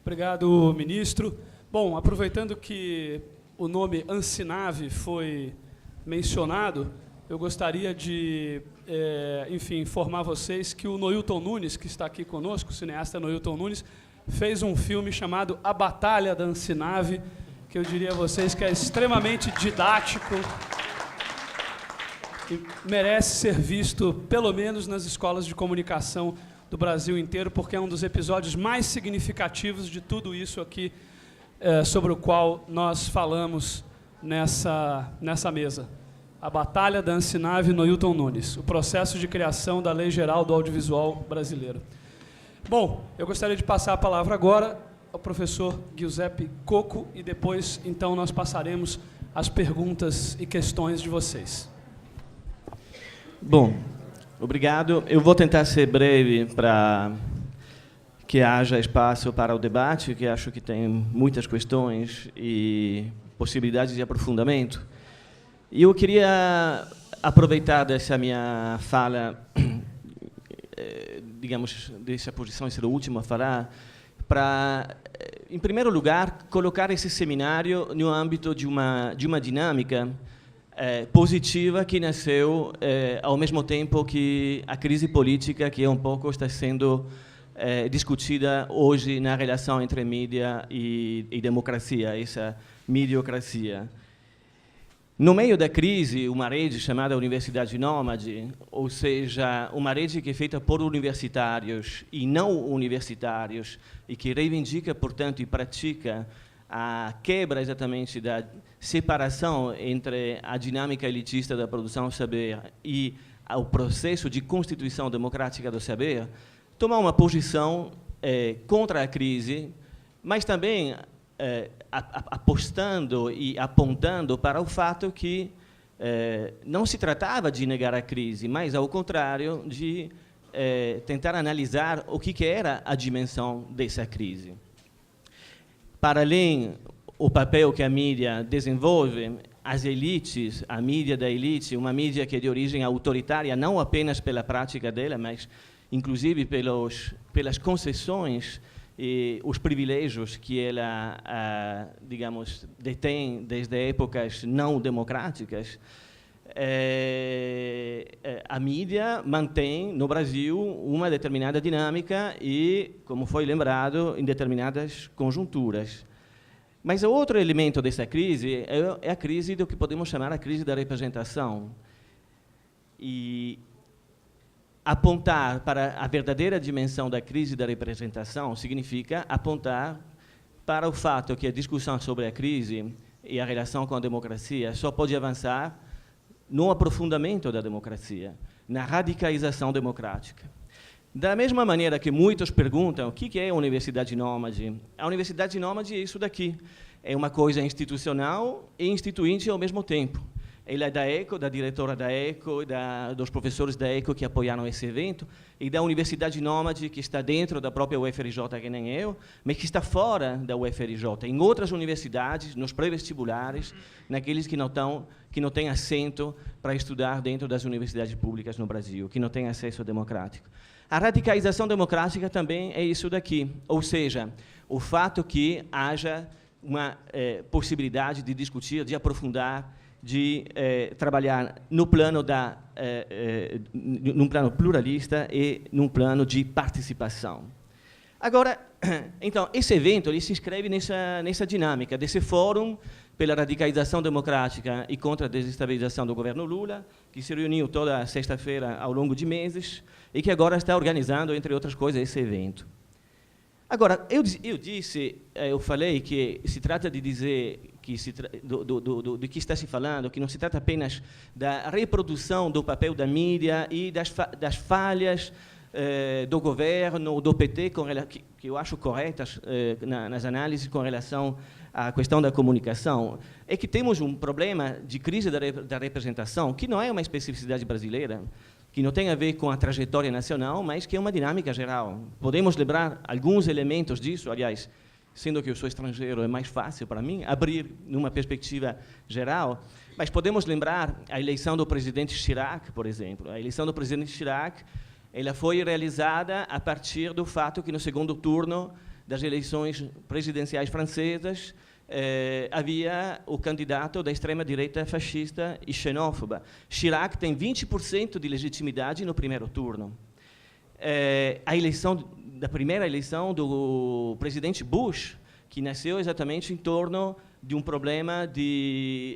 Obrigado, ministro. Bom, aproveitando que o nome Ancinave foi mencionado, eu gostaria de, informar vocês que o Noilton Nunes, que está aqui conosco, o cineasta Noilton Nunes, fez um filme chamado A Batalha da Ancinave, que eu diria a vocês que é extremamente didático e merece ser visto, pelo menos, nas escolas de comunicação do Brasil inteiro, porque é um dos episódios mais significativos de tudo isso aqui, sobre o qual nós falamos nessa mesa. A Batalha da Ancinave, Noilton Nunes, o processo de criação da Lei Geral do Audiovisual Brasileiro. Bom, eu gostaria de passar a palavra agora ao professor Giuseppe Coco e depois, então, nós passaremos as perguntas e questões de vocês. Bom, obrigado. Eu vou tentar ser breve para que haja espaço para o debate, que acho que tem muitas questões e possibilidades de aprofundamento. E eu queria aproveitar dessa minha fala, digamos, dessa posição, ser o último a falar, para, em primeiro lugar, colocar esse seminário no âmbito de uma dinâmica positiva que nasceu ao mesmo tempo que a crise política que um pouco está sendo discutida hoje na relação entre mídia e democracia, essa mediocracia. No meio da crise, uma rede chamada Universidade Nômade, ou seja, uma rede que é feita por universitários e não universitários e que reivindica, portanto, e pratica a quebra exatamente da separação entre a dinâmica elitista da produção do saber e o processo de constituição democrática do saber, tomar uma posição contra a crise, mas também apostando e apontando para o fato que não se tratava de negar a crise, mas, ao contrário, de tentar analisar o que era a dimensão dessa crise. Para além o papel que a mídia desenvolve, as elites, a mídia da elite, uma mídia que é de origem autoritária, não apenas pela prática dela, mas, inclusive, pelas concessões e os privilégios que ela, digamos, detém desde épocas não democráticas, a mídia mantém no Brasil uma determinada dinâmica e, como foi lembrado, em determinadas conjunturas. Mas o outro elemento dessa crise é a crise do que podemos chamar a crise da representação. E apontar para a verdadeira dimensão da crise da representação significa apontar para o fato que a discussão sobre a crise e a relação com a democracia só pode avançar no aprofundamento da democracia, na radicalização democrática. Da mesma maneira que muitos perguntam o que é a Universidade Nômade, a Universidade Nômade é isso daqui. É uma coisa institucional e instituinte ao mesmo tempo. Ela é da ECO, da diretora da ECO, dos professores da ECO que apoiaram esse evento, e da Universidade Nômade, que está dentro da própria UFRJ, que nem eu, mas que está fora da UFRJ, em outras universidades, nos pré-vestibulares, naqueles que não têm assento para estudar dentro das universidades públicas no Brasil, que não têm acesso democrático. A radicalização democrática também é isso daqui, ou seja, o fato que haja uma possibilidade de discutir, de aprofundar, de trabalhar no plano num plano pluralista e num plano de participação. Agora, então, esse evento ele se inscreve nessa dinâmica desse fórum pela radicalização democrática e contra a desestabilização do governo Lula, que se reuniu toda sexta-feira ao longo de meses e que agora está organizando, entre outras coisas, esse evento. Agora, eu falei que se trata de dizer que do que está se falando, que não se trata apenas da reprodução do papel da mídia e das falhas do governo, do PT, que eu acho corretas nas análises com relação à questão da comunicação, é que temos um problema de crise da representação, que não é uma especificidade brasileira, que não tem a ver com a trajetória nacional, mas que é uma dinâmica geral. Podemos lembrar alguns elementos disso, aliás, sendo que eu sou estrangeiro, é mais fácil para mim abrir numa perspectiva geral, mas podemos lembrar a eleição do presidente Chirac, por exemplo. A eleição do presidente Chirac ela foi realizada a partir do fato que, no segundo turno, das eleições presidenciais francesas, havia o candidato da extrema-direita fascista e xenófoba. Chirac tem 20% de legitimidade no primeiro turno. A primeira eleição do presidente Bush, que nasceu exatamente em torno de um problema de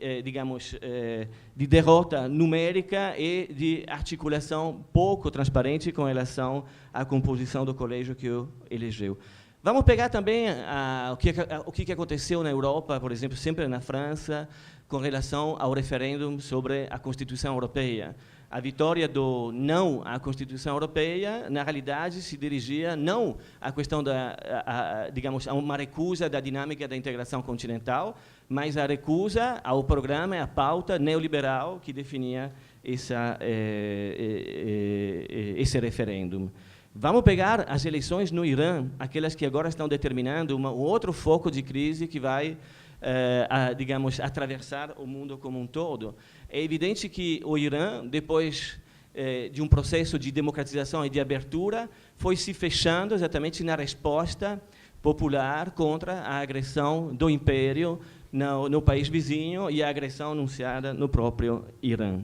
derrota numérica e de articulação pouco transparente com relação à composição do colégio que o elegeu. Vamos pegar também o que aconteceu na Europa, por exemplo, sempre na França, com relação ao referendo sobre a Constituição Europeia. A vitória do não à Constituição Europeia, na realidade, se dirigia não à questão a uma recusa da dinâmica da integração continental, mas a recusa ao programa e à pauta neoliberal que definia esse referendo. Vamos pegar as eleições no Irã, aquelas que agora estão determinando um outro foco de crise que vai atravessar o mundo como um todo. É evidente que o Irã, depois de um processo de democratização e de abertura, foi se fechando exatamente na resposta popular contra a agressão do império no país vizinho e a agressão anunciada no próprio Irã.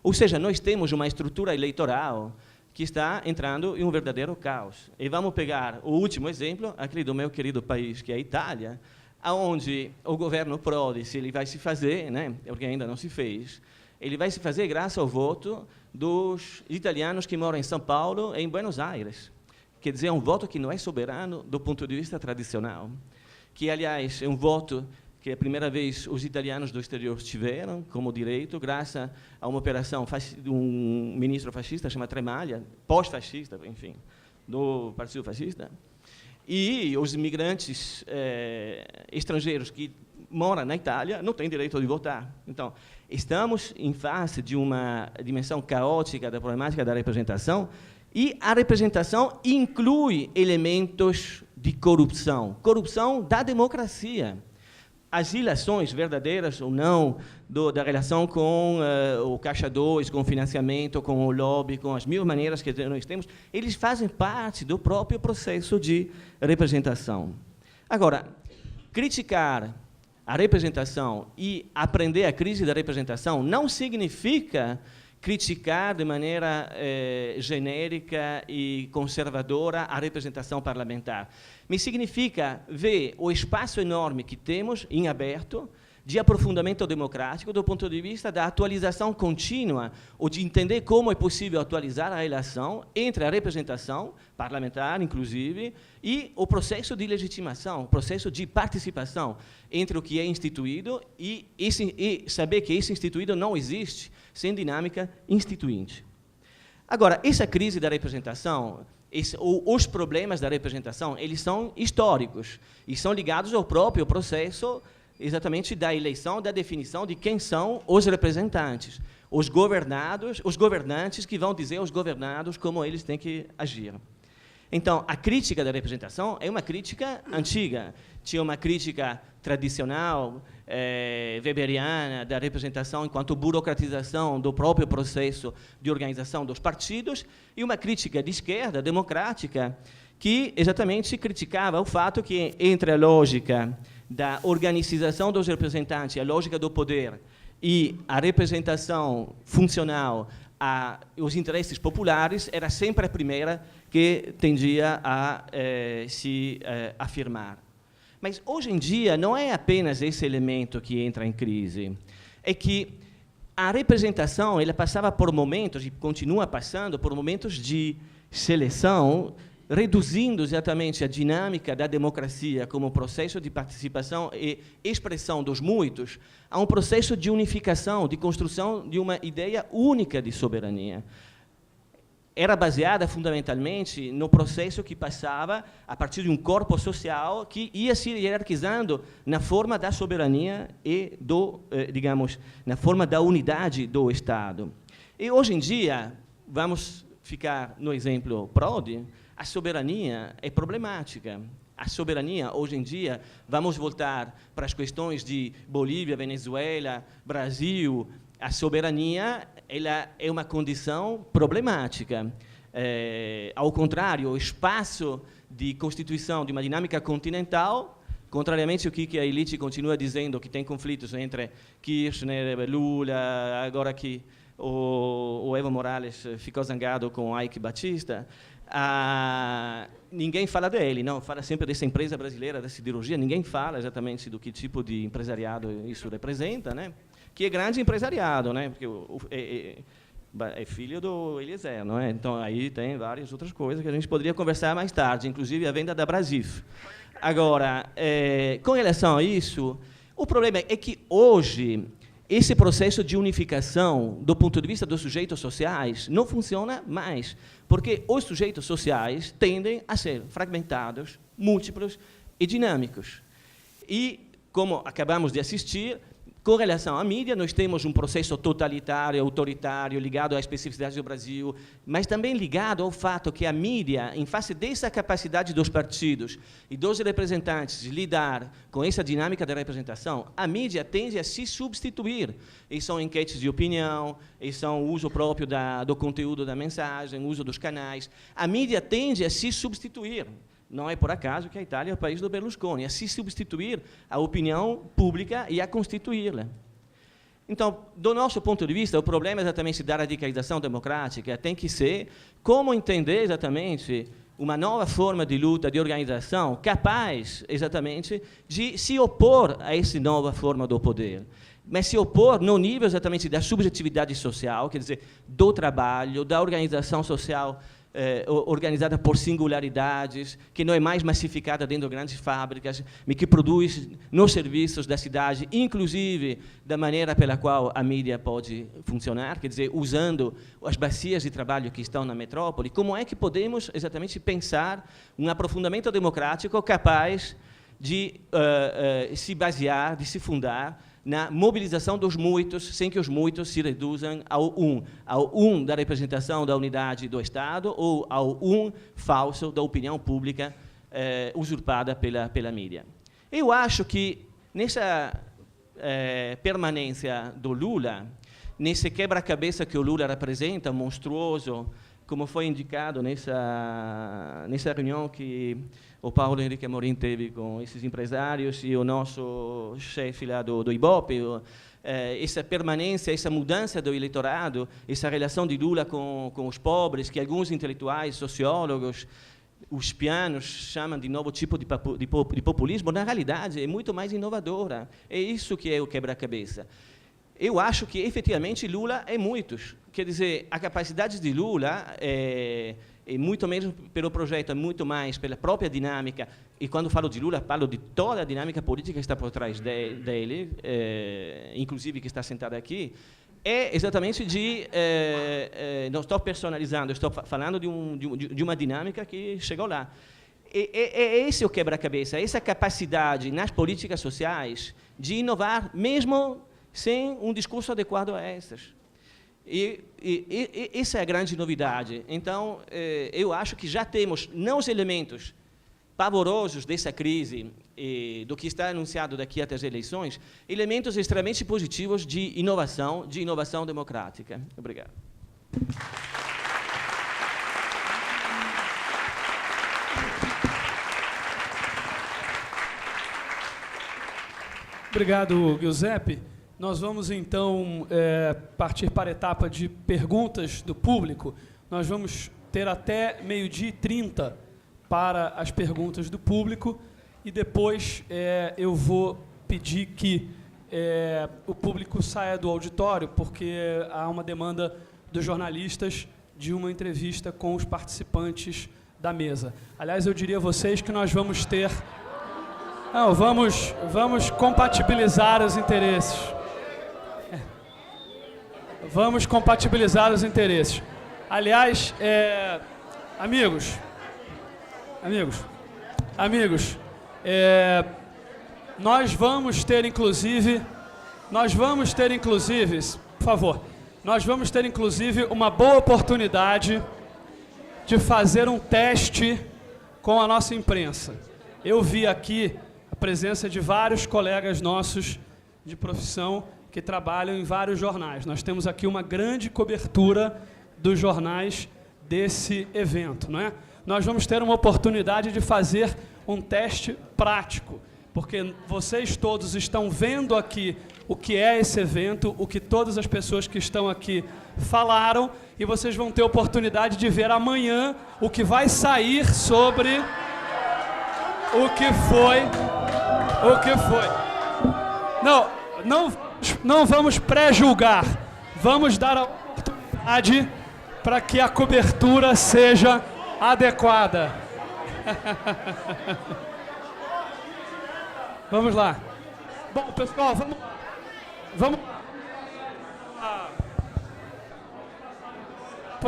Ou seja, nós temos uma estrutura eleitoral que está entrando em um verdadeiro caos. E vamos pegar o último exemplo, aquele do meu querido país, que é a Itália, onde o governo Prodi, se ele vai se fazer, né, porque ainda não se fez, ele vai se fazer graças ao voto dos italianos que moram em São Paulo e em Buenos Aires. Quer dizer, é um voto que não é soberano do ponto de vista tradicional, que, aliás, é um voto que a primeira vez os italianos do exterior tiveram como direito, graças a uma operação de um ministro fascista, chama Tremaglia, pós-fascista, enfim, do Partido Fascista. E os imigrantes estrangeiros que moram na Itália não têm direito de votar. Então, estamos em face de uma dimensão caótica da problemática da representação, e a representação inclui elementos de corrupção da democracia. As ilações verdadeiras ou não da relação com o Caixa 2, com o financiamento, com o lobby, com as mil maneiras que nós temos, eles fazem parte do próprio processo de representação. Agora, criticar a representação e aprender a crise da representação não significa criticar de maneira genérica e conservadora a representação parlamentar. Mas significa ver o espaço enorme que temos em aberto de aprofundamento democrático do ponto de vista da atualização contínua, ou de entender como é possível atualizar a relação entre a representação parlamentar, inclusive, e o processo de legitimação, o processo de participação entre o que é instituído e saber que esse instituído não existe sem dinâmica instituinte. Agora, essa crise da representação, os problemas da representação, eles são históricos e são ligados ao próprio processo exatamente da eleição, da definição de quem são os representantes, os governantes que vão dizer aos governados como eles têm que agir. Então, a crítica da representação é uma crítica antiga. Tinha uma crítica tradicional, weberiana, da representação enquanto burocratização do próprio processo de organização dos partidos, e uma crítica de esquerda, democrática, que exatamente criticava o fato que, entre a lógica da organização dos representantes, a lógica do poder, e a representação funcional aos interesses populares, era sempre a primeira que tendia a se afirmar. Mas, hoje em dia, não é apenas esse elemento que entra em crise. É que a representação ela passava por momentos, e continua passando, por momentos de seleção, reduzindo exatamente a dinâmica da democracia como processo de participação e expressão dos muitos a um processo de unificação, de construção de uma ideia única de soberania. Era baseada fundamentalmente no processo que passava a partir de um corpo social que ia se hierarquizando na forma da soberania e na forma da unidade do Estado. E hoje em dia, vamos ficar no exemplo Prodi, a soberania é problemática. A soberania, hoje em dia, vamos voltar para as questões de Bolívia, Venezuela, Brasil. A soberania ela é uma condição problemática. ao contrário, o espaço de constituição de uma dinâmica continental, contrariamente ao que a elite continua dizendo, que tem conflitos entre Kirchner, Lula, agora que o Evo Morales ficou zangado com o Ike Batista, ninguém fala dele, não, fala sempre dessa empresa brasileira da siderurgia, ninguém fala exatamente do que tipo de empresariado isso representa, né? Que é grande empresariado, né? Porque é filho do Eliezer, não é? Então, aí tem várias outras coisas que a gente poderia conversar mais tarde, inclusive a venda da Brasif. Agora, com relação a isso, o problema é que hoje esse processo de unificação do ponto de vista dos sujeitos sociais não funciona mais, porque os sujeitos sociais tendem a ser fragmentados, múltiplos e dinâmicos. E, como acabamos de assistir, com relação à mídia, nós temos um processo totalitário, autoritário, ligado às especificidades do Brasil, mas também ligado ao fato que a mídia, em face dessa capacidade dos partidos e dos representantes de lidar com essa dinâmica de representação, a mídia tende a se substituir. E são enquetes de opinião, e são o uso próprio do conteúdo da mensagem, o uso dos canais. A mídia tende a se substituir. Não é por acaso que a Itália é o país do Berlusconi, a se substituir a opinião pública e a constituí-la. Então, do nosso ponto de vista, o problema exatamente da radicalização democrática tem que ser como entender exatamente uma nova forma de luta, de organização, capaz exatamente de se opor a essa nova forma do poder. Mas se opor no nível exatamente da subjetividade social, quer dizer, do trabalho, da organização social organizada por singularidades, que não é mais massificada dentro de grandes fábricas, mas que produz nos serviços da cidade, inclusive da maneira pela qual a mídia pode funcionar, quer dizer, usando as bacias de trabalho que estão na metrópole. Como é que podemos exatamente pensar um aprofundamento democrático capaz de se basear, de se fundar na mobilização dos muitos, sem que os muitos se reduzam ao um da representação da unidade do Estado ou ao falso da opinião pública usurpada pela mídia. Eu acho que nessa permanência do Lula, nesse quebra-cabeça que o Lula representa, monstruoso, como foi indicado nessa reunião que o Paulo Henrique Amorim teve com esses empresários e o nosso chefe lá do Ibope, essa permanência, essa mudança do eleitorado, essa relação de Lula com os pobres, que alguns intelectuais, sociólogos, os pianos chamam de novo tipo de populismo, na realidade é muito mais inovadora. É isso que é o quebra-cabeça. Eu acho que, efetivamente, Lula é muitos. Quer dizer, a capacidade de Lula é muito menos pelo projeto, é muito mais pela própria dinâmica. E, quando falo de Lula, falo de toda a dinâmica política que está por trás dele, inclusive que está sentada aqui, é exatamente não estou personalizando, estou falando de uma dinâmica que chegou lá. Esse é o quebra-cabeça, essa capacidade nas políticas sociais de inovar, mesmo sem um discurso adequado a essas. E essa é a grande novidade. Então, eu acho que já temos, não os elementos pavorosos dessa crise e do que está anunciado daqui até as eleições, elementos extremamente positivos de inovação democrática. Obrigado. Obrigado, Giuseppe. Nós vamos, então, partir para a etapa de perguntas do público. Nós vamos ter até 12h30 para as perguntas do público e depois eu vou pedir que o público saia do auditório, porque há uma demanda dos jornalistas de uma entrevista com os participantes da mesa. Aliás, eu diria a vocês que nós vamos ter... Não, vamos compatibilizar os interesses. Vamos compatibilizar os interesses. Aliás, amigos, nós vamos ter inclusive, por favor, nós vamos ter inclusive uma boa oportunidade de fazer um teste com a nossa imprensa. Eu vi aqui a presença de vários colegas nossos de profissão que trabalham em vários jornais. Nós temos aqui uma grande cobertura dos jornais desse evento, não é? Nós vamos ter uma oportunidade de fazer um teste prático, porque vocês todos estão vendo aqui o que é esse evento, o que todas as pessoas que estão aqui falaram, e vocês vão ter oportunidade de ver amanhã o que vai sair sobre o que foi. Não vamos pré-julgar, vamos dar a oportunidade para que a cobertura seja adequada. Vamos lá. Bom, pessoal, vamos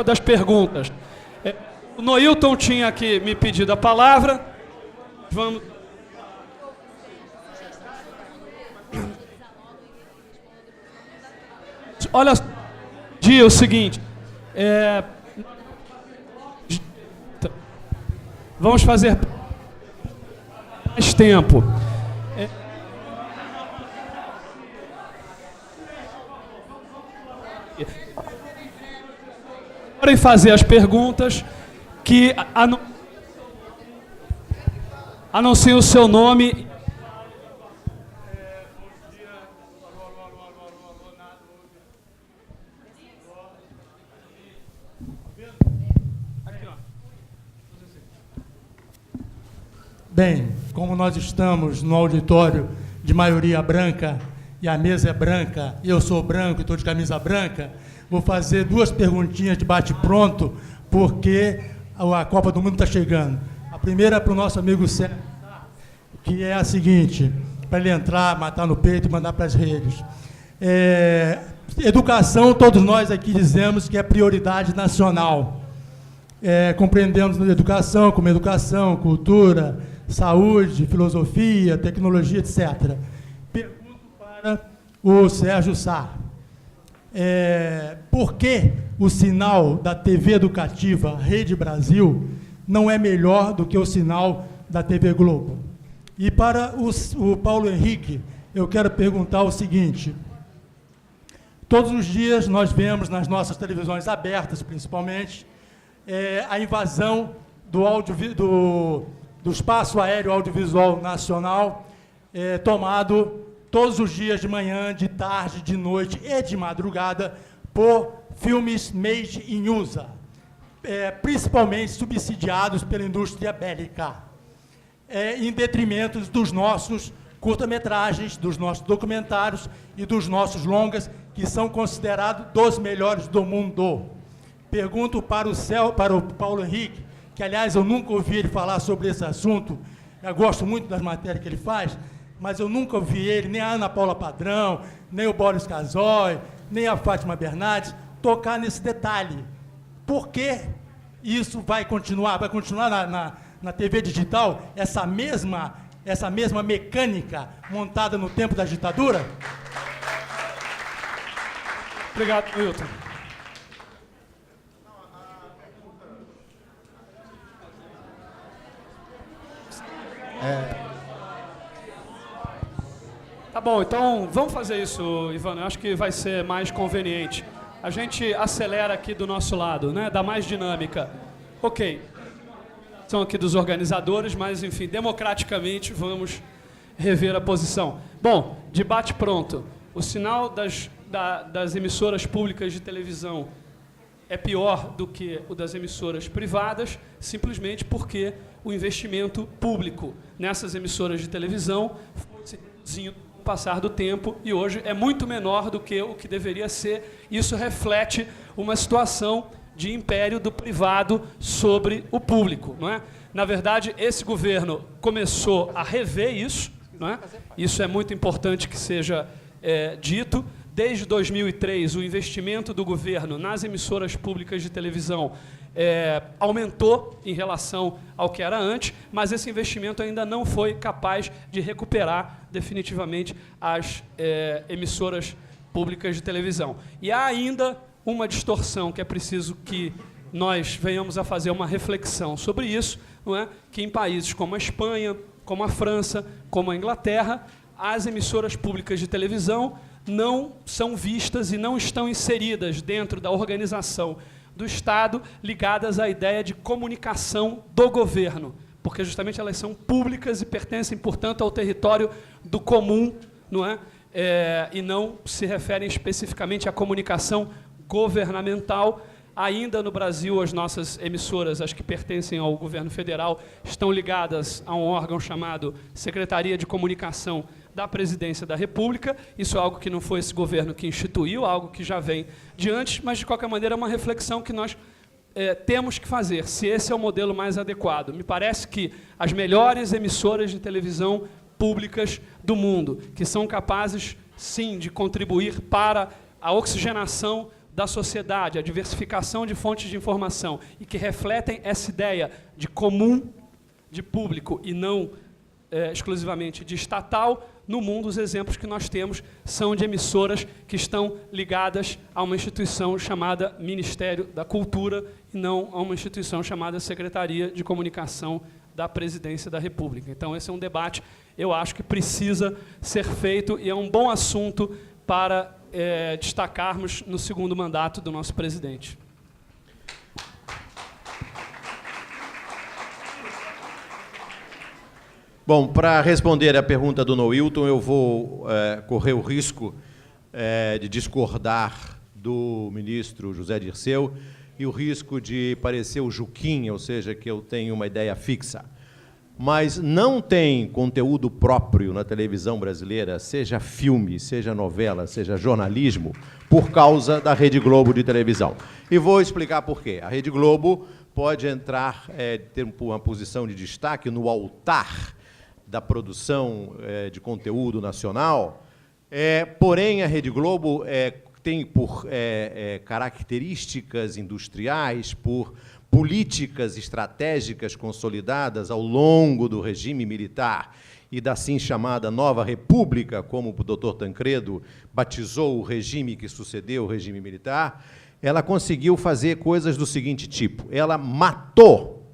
das perguntas. O Noilton tinha aqui me pedido a palavra. Vamos. Olha, dia o seguinte. Vamos fazer mais tempo. Podem fazer as perguntas que anunciem o seu nome. Bem, como nós estamos no auditório de maioria branca e a mesa é branca, eu sou branco e estou de camisa branca, vou fazer 2 perguntinhas de bate-pronto, porque a Copa do Mundo está chegando. A primeira é para o nosso amigo Sérgio, que é a seguinte, para ele entrar, matar no peito e mandar para as redes. Educação, todos nós aqui dizemos que é prioridade nacional. Compreendemos educação como educação, cultura, saúde, filosofia, tecnologia, etc. Pergunto para o Sérgio Sá. Por que o sinal da TV educativa Rede Brasil não é melhor do que o sinal da TV Globo? E para o Paulo Henrique, eu quero perguntar o seguinte. Todos os dias nós vemos nas nossas televisões abertas, principalmente, a invasão do espaço aéreo audiovisual nacional, tomado todos os dias de manhã, de tarde, de noite e de madrugada por filmes made in USA, principalmente subsidiados pela indústria bélica, em detrimento dos nossos curta-metragens, dos nossos documentários e dos nossos longas, que são considerados dos melhores do mundo. Pergunto para o Paulo Henrique, que, aliás, eu nunca ouvi ele falar sobre esse assunto, eu gosto muito das matérias que ele faz, mas eu nunca ouvi ele, nem a Ana Paula Padrão, nem o Boris Casoy, nem a Fátima Bernardes, tocar nesse detalhe. Por que isso vai continuar na TV digital, essa mesma mecânica montada no tempo da ditadura? Obrigado, Wilton. Tá bom, então vamos fazer isso, Ivana. Eu acho que vai ser mais conveniente. A gente acelera aqui do nosso lado, né? Dá mais dinâmica. Ok. São aqui dos organizadores, mas, enfim, democraticamente vamos rever a posição. Bom, debate pronto. O sinal das emissoras públicas de televisão é pior do que o das emissoras privadas, simplesmente porque o investimento público nessas emissoras de televisão foi se reduzindo com o passar do tempo e hoje é muito menor do que o que deveria ser. Isso reflete uma situação de império do privado sobre o público, não é? Na verdade, esse governo começou a rever isso, não é? Isso é muito importante que seja dito. Desde 2003, o investimento do governo nas emissoras públicas de televisão aumentou em relação ao que era antes, mas esse investimento ainda não foi capaz de recuperar definitivamente as emissoras públicas de televisão. E há ainda uma distorção que é preciso que nós venhamos a fazer uma reflexão sobre isso, não é? Que em países como a Espanha, como a França, como a Inglaterra, as emissoras públicas de televisão não são vistas e não estão inseridas dentro da organização do Estado ligadas à ideia de comunicação do governo, porque justamente elas são públicas e pertencem, portanto, ao território do comum, não é? E não se referem especificamente à comunicação governamental. Ainda no Brasil, as nossas emissoras, as que pertencem ao governo federal, estão ligadas a um órgão chamado Secretaria de Comunicação da Presidência da República. Isso é algo que não foi esse governo que instituiu, algo que já vem de antes, mas, de qualquer maneira, é uma reflexão que nós temos que fazer, se esse é o modelo mais adequado. Me parece que as melhores emissoras de televisão públicas do mundo, que são capazes, sim, de contribuir para a oxigenação da sociedade, a diversificação de fontes de informação, e que refletem essa ideia de comum, de público, e não exclusivamente de estatal. No mundo, os exemplos que nós temos são de emissoras que estão ligadas a uma instituição chamada Ministério da Cultura e não a uma instituição chamada Secretaria de Comunicação da Presidência da República. Então, esse é um debate, eu acho, que precisa ser feito e é um bom assunto para destacarmos no segundo mandato do nosso presidente. Bom, para responder à pergunta do Noilton, eu vou correr o risco de discordar do ministro José Dirceu e o risco de parecer o Juquinha, ou seja, que eu tenho uma ideia fixa. Mas não tem conteúdo próprio na televisão brasileira, seja filme, seja novela, seja jornalismo, por causa da Rede Globo de televisão. E vou explicar por quê. A Rede Globo pode entrar, ter uma posição de destaque no altar da produção de conteúdo nacional, porém a Rede Globo tem por características industriais, por políticas estratégicas consolidadas ao longo do regime militar e da assim chamada Nova República, como o doutor Tancredo batizou o regime que sucedeu o regime militar, ela conseguiu fazer coisas do seguinte tipo: ela matou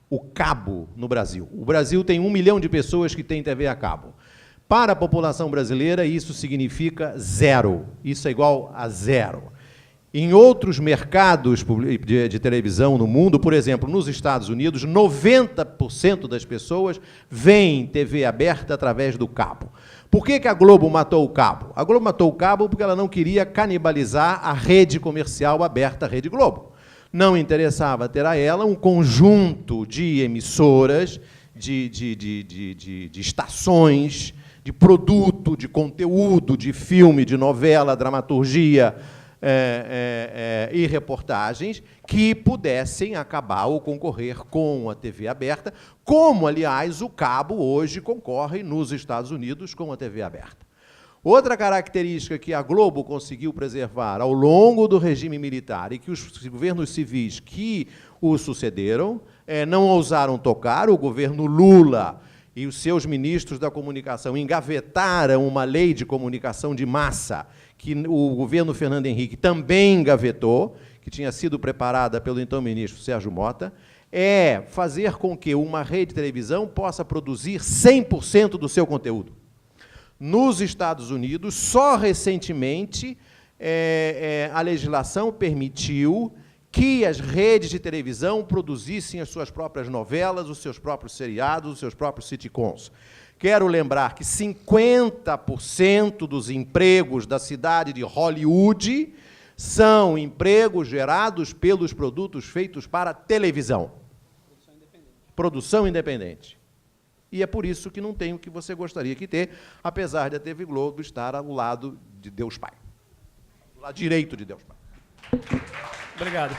o cabo no Brasil. O Brasil tem 1 milhão de pessoas que têm TV a cabo. Para a população brasileira, isso significa zero. Isso é igual a zero. Em outros mercados de televisão no mundo, por exemplo, nos Estados Unidos, 90% das pessoas veem TV aberta através do cabo. Por que a Globo matou o cabo? A Globo matou o cabo porque ela não queria canibalizar a rede comercial aberta, a Rede Globo. Não interessava ter a ela um conjunto de emissoras, de estações, de produto, de conteúdo, de filme, de novela, dramaturgia, e reportagens que pudessem acabar ou concorrer com a TV aberta, como, aliás, o cabo hoje concorre nos Estados Unidos com a TV aberta. Outra característica que a Globo conseguiu preservar ao longo do regime militar e que os governos civis que o sucederam não ousaram tocar, o governo Lula e os seus ministros da comunicação engavetaram uma lei de comunicação de massa que o governo Fernando Henrique também engavetou, que tinha sido preparada pelo então ministro Sérgio Mota, é fazer com que uma rede de televisão possa produzir 100% do seu conteúdo. Nos Estados Unidos, só recentemente, a legislação permitiu que as redes de televisão produzissem as suas próprias novelas, os seus próprios seriados, os seus próprios sitcoms. Quero lembrar que 50% dos empregos da cidade de Hollywood são empregos gerados pelos produtos feitos para televisão. Produção independente. E é por isso que não tem o que você gostaria que ter, apesar de a TV Globo estar ao lado de Deus Pai. Do lado direito de Deus Pai. Obrigado.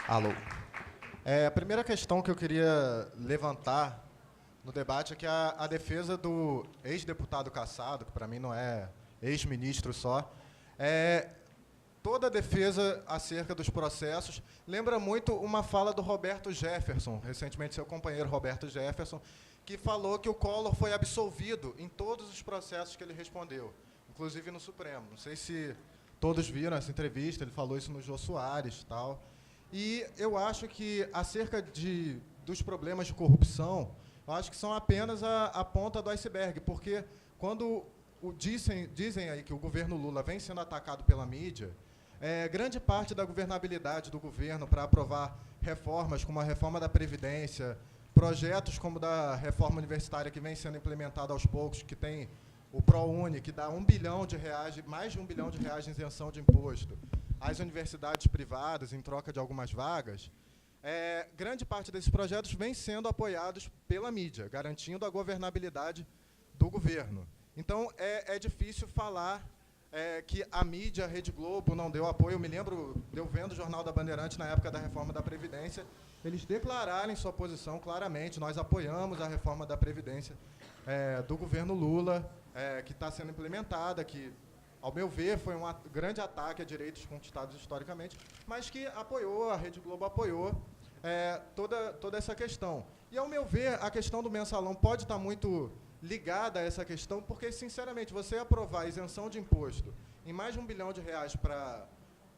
Alô. A primeira questão que eu queria levantar no debate é que a defesa do ex-deputado Cassado, que para mim não é ex-ministro só, toda a defesa acerca dos processos lembra muito uma fala do Roberto Jefferson, recentemente seu companheiro Roberto Jefferson, que falou que o Collor foi absolvido em todos os processos que ele respondeu, inclusive no Supremo. Não sei se todos viram essa entrevista, ele falou isso no Jô Soares e tal. E eu acho que, acerca dos problemas de corrupção, eu acho que são apenas a ponta do iceberg, porque quando dizem aí que o governo Lula vem sendo atacado pela mídia, grande parte da governabilidade do governo para aprovar reformas, como a reforma da Previdência, projetos como da reforma universitária que vem sendo implementada aos poucos, que tem o ProUni, que dá R$1 bilhão, mais de R$1 bilhão de isenção de imposto às universidades privadas em troca de algumas vagas, grande parte desses projetos vem sendo apoiados pela mídia, garantindo a governabilidade do governo. Então, é difícil falar que a mídia, a Rede Globo, não deu apoio. Eu me lembro de eu vendo o Jornal da Bandeirante na época da reforma da Previdência, eles declararem sua posição claramente. Nós apoiamos a reforma da Previdência do governo Lula, que está sendo implementada, que, ao meu ver, foi um grande ataque a direitos conquistados historicamente, mas que apoiou, a Rede Globo apoiou toda essa questão. E, ao meu ver, a questão do mensalão pode estar muito ligada a essa questão, porque, sinceramente, você aprovar a isenção de imposto em mais de R$1 bilhão para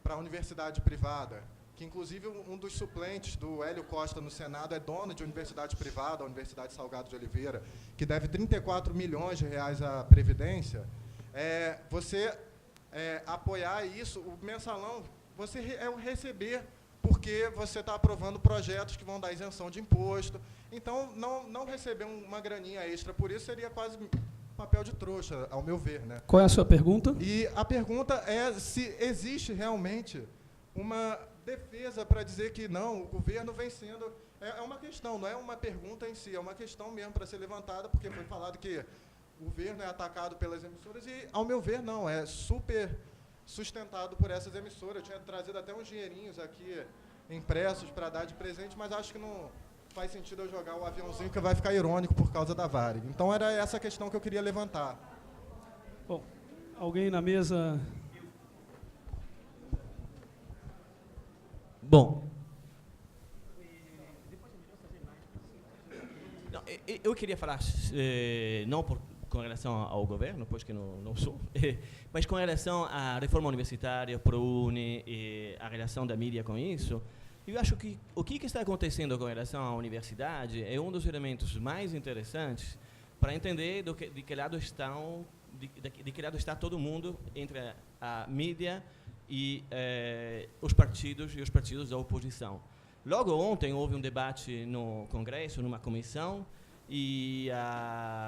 a universidade privada, que, inclusive, um dos suplentes do Hélio Costa no Senado é dono de universidade privada, a Universidade Salgado de Oliveira, que deve R$34 milhões à Previdência, você apoiar isso, o mensalão, você receber, porque você está aprovando projetos que vão dar isenção de imposto. Então, não receber uma graninha extra por isso seria quase papel de trouxa, ao meu ver, né? Qual é a sua pergunta? E a pergunta é se existe realmente uma defesa para dizer que não, o governo vem sendo... É uma questão, não é uma pergunta em si, é uma questão mesmo para ser levantada, porque foi falado que o governo é atacado pelas emissoras e, ao meu ver, não, é super sustentado por essas emissoras. Eu tinha trazido até uns dinheirinhos aqui impressos para dar de presente, mas acho que não faz sentido eu jogar o aviãozinho, que vai ficar irônico por causa da Varig. Então, era essa questão que eu queria levantar. Bom, alguém na mesa... Bom, não, eu queria falar, não com relação ao governo, pois que não sou, mas com relação à reforma universitária, ProUni e a relação da mídia com isso. Eu acho que o que está acontecendo com relação à universidade é um dos elementos mais interessantes para entender de que lado está todo mundo entre a mídia e os partidos da oposição. Logo ontem houve um debate no Congresso, numa comissão,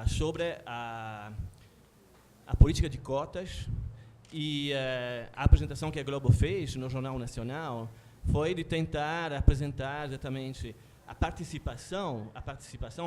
sobre a política de cotas, e a apresentação que a Globo fez no Jornal Nacional foi de tentar apresentar exatamente a participação,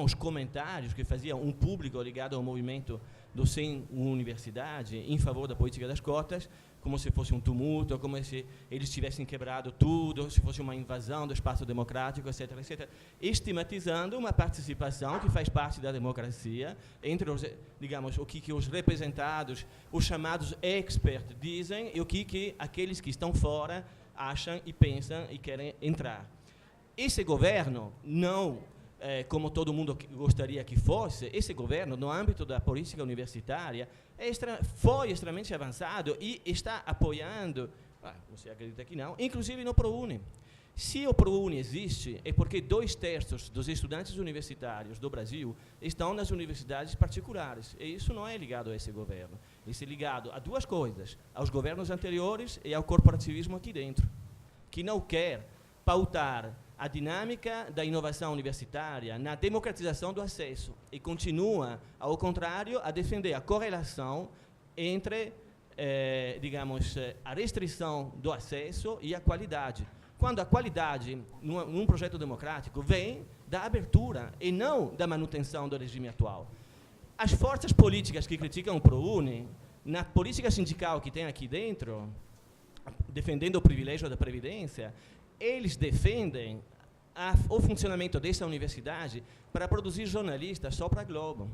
os comentários que faziam um público ligado ao movimento do Sem Universidade em favor da política das cotas, como se fosse um tumulto, como se eles tivessem quebrado tudo, se fosse uma invasão do espaço democrático, etc., etc., estigmatizando uma participação que faz parte da democracia entre os, digamos, o que os representados, os chamados experts dizem e o que aqueles que estão fora acham e pensam e querem entrar. Esse governo não, como todo mundo gostaria que fosse, esse governo, no âmbito da política universitária, foi extremamente avançado e está apoiando, você acredita que não, inclusive no ProUni. Se o ProUni existe, é porque 2/3 dos estudantes universitários do Brasil estão nas universidades particulares. E isso não é ligado a esse governo. Isso é ligado a duas coisas, aos governos anteriores e ao corporativismo aqui dentro, que não quer pautar a dinâmica da inovação universitária na democratização do acesso e continua, ao contrário, a defender a correlação entre, digamos, a restrição do acesso e a qualidade. Quando a qualidade, num projeto democrático, vem da abertura e não da manutenção do regime atual. As forças políticas que criticam o ProUni, na política sindical que tem aqui dentro, defendendo o privilégio da Previdência, eles defendem o funcionamento dessa universidade para produzir jornalistas só para a Globo.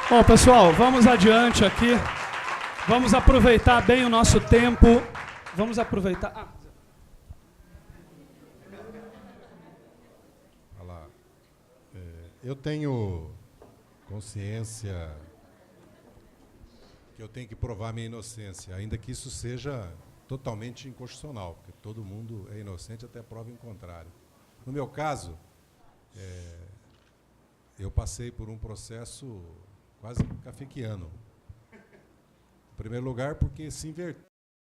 Bom, pessoal, vamos adiante aqui. Vamos aproveitar bem o nosso tempo. Vamos aproveitar... Olha lá. Eu tenho consciência que eu tenho que provar minha inocência, ainda que isso seja totalmente inconstitucional, porque todo mundo é inocente até prova em contrário. No meu caso, eu passei por um processo quase kafkiano. Em primeiro lugar, porque se inverteu.